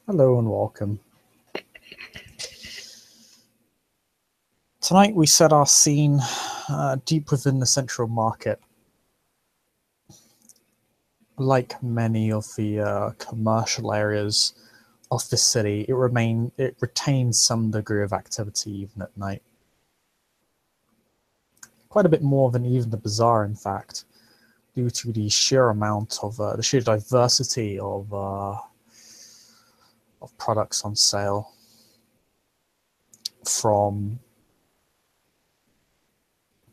Hello and welcome. Tonight we set our scene deep within the central market. Like many of the commercial areas of the city, it retains some degree of activity even at night. Quite a bit more than even the bazaar, in fact, due to the sheer amount of the sheer diversity of products on sale, from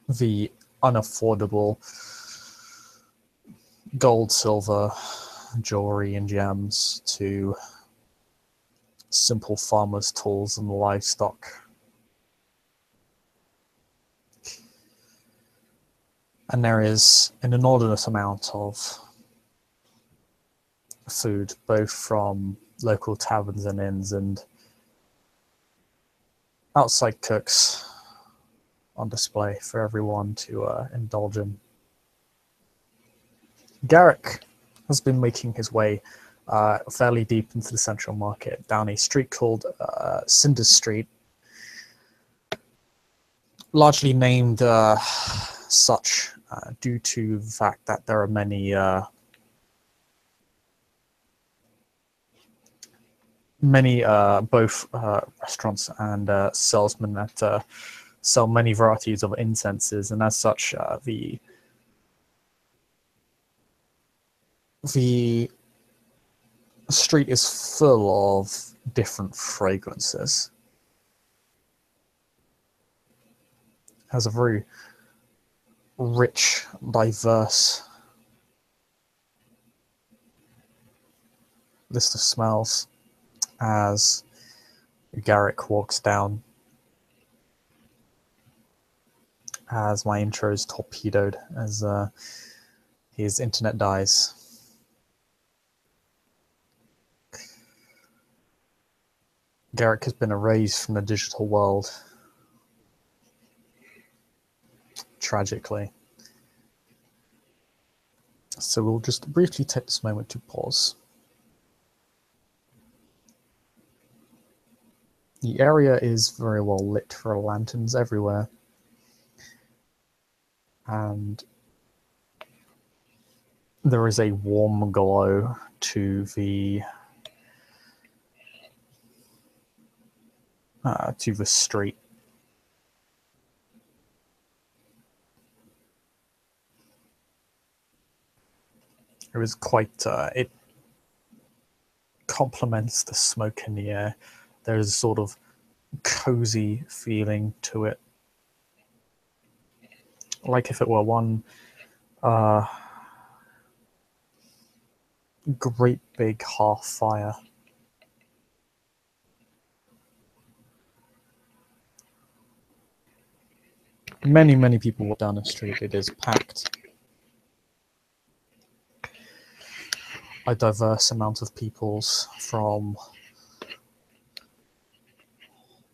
the unaffordable gold, silver, jewelry and gems to simple farmers' tools and livestock. And there is an inordinate amount of food, both from local taverns and inns and outside cooks, on display for everyone to indulge in. Garrick has been making his way fairly deep into the central market, down a street called Cinder Street, largely named such due to the fact that there are many both restaurants and salesmen that sell many varieties of incenses, and as such, the street is full of different fragrances. It has a very rich, diverse list of smells as Garrick walks down, as my intro is torpedoed, as his internet dies. Garrick has been erased from the digital world, tragically. So we'll just briefly take this moment to pause. The area is very well lit. There are lanterns everywhere, and there is a warm glow to the street. It was quite. It complements the smoke in the air. There's a sort of cozy feeling to it, like if it were one great big hearth fire. Many people walk down the street. It is packed. A diverse amount of peoples from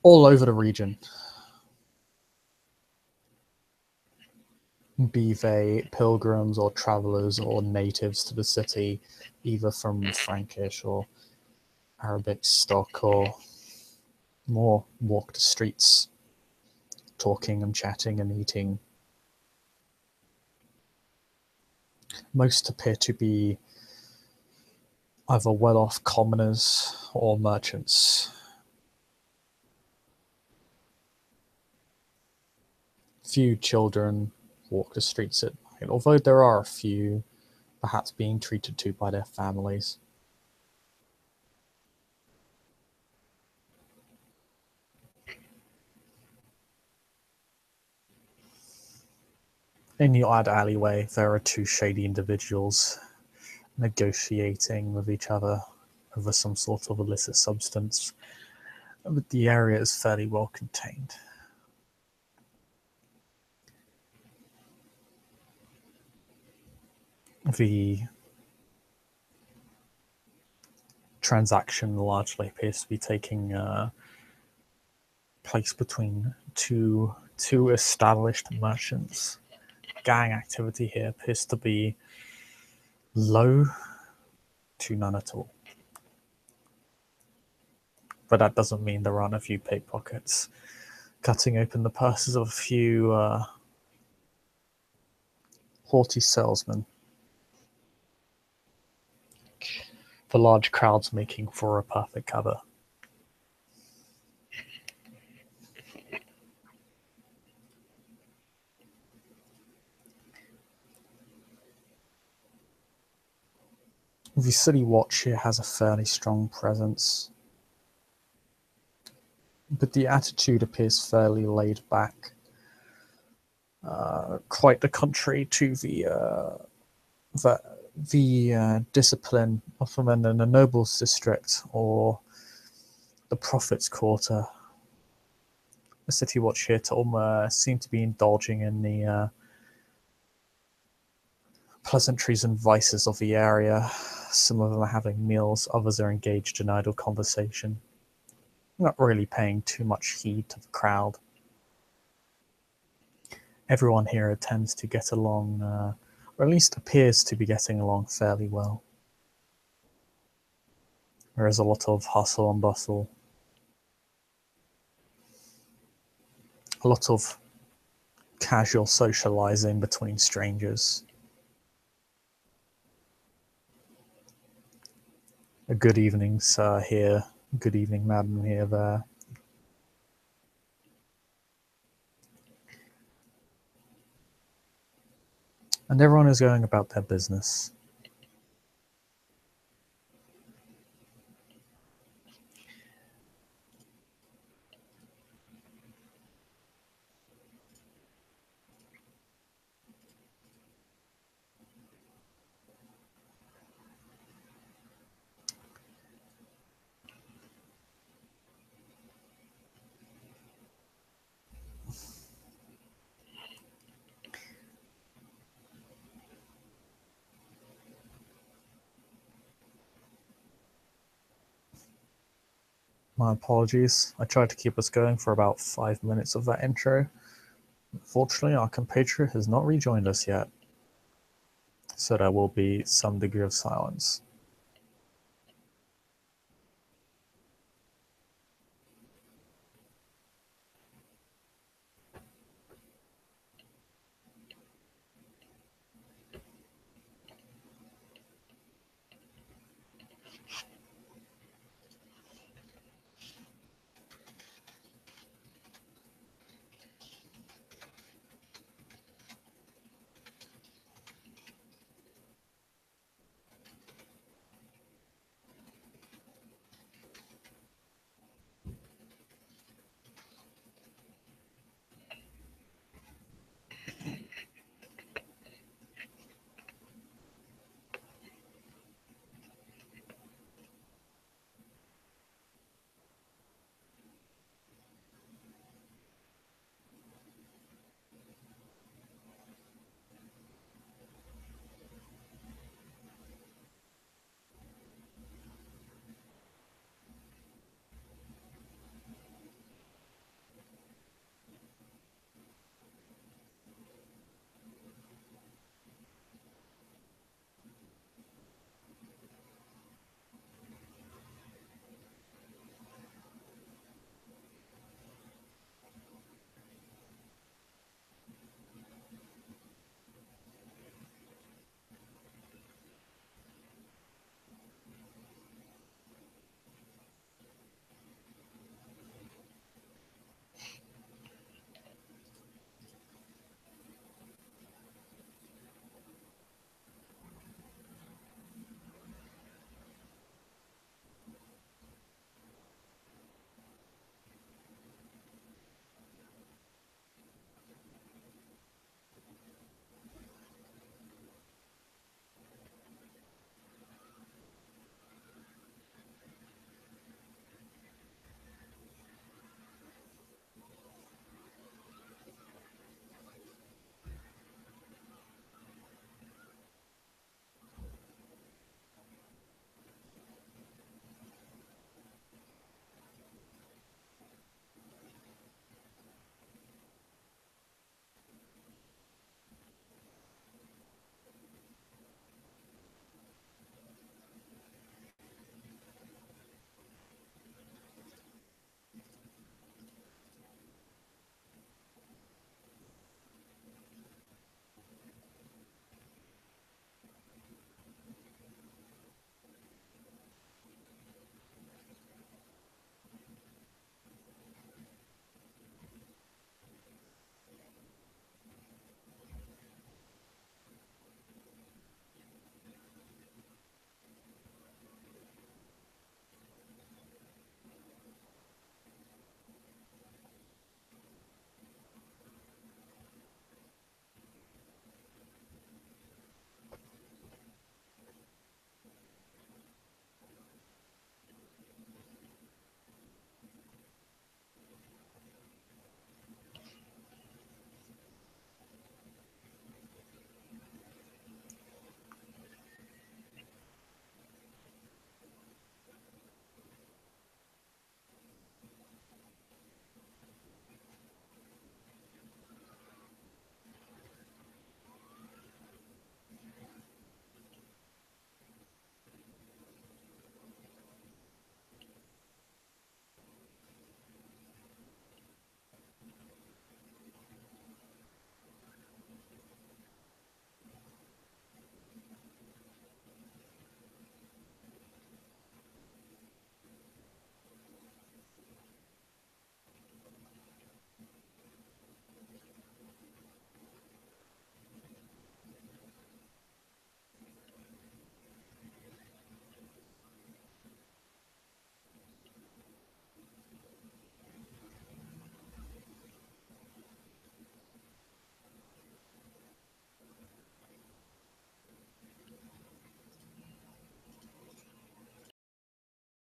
all over the region, be they pilgrims or travelers or natives to the city, either from Frankish or Arabic stock, or more walk the streets, talking and chatting and eating. Most appear to be either well-off commoners or merchants. Few children walk the streets at night, although there are a few perhaps being treated to by their families. In the odd alleyway, there are two shady individuals negotiating with each other over some sort of illicit substance, but the area is fairly well contained. The transaction largely appears to be taking place between two established merchants. Gang activity here appears to be low to none at all. but that doesn't mean there aren't a few pickpockets cutting open the purses of a few haughty salesmen. The large crowds making for a perfect cover. The city watch here has a fairly strong presence, but the attitude appears fairly laid back. Quite the contrary to the discipline of the men in the nobles district or the prophets' quarter. The city watch here seem to be indulging in the pleasantries and vices of the area. Some of them are having meals, others are engaged in idle conversation, not really paying too much heed to the crowd. Everyone here tends to get along, or at least appears to be getting along fairly well. There is a lot of hustle and bustle, a lot of casual socializing between strangers. A good evening, sir, here. Good evening, madam, here, there. And everyone is going about their business. My apologies. I tried to keep us going for about 5 minutes of that intro. Unfortunately, our compatriot has not rejoined us yet, so there will be some degree of silence.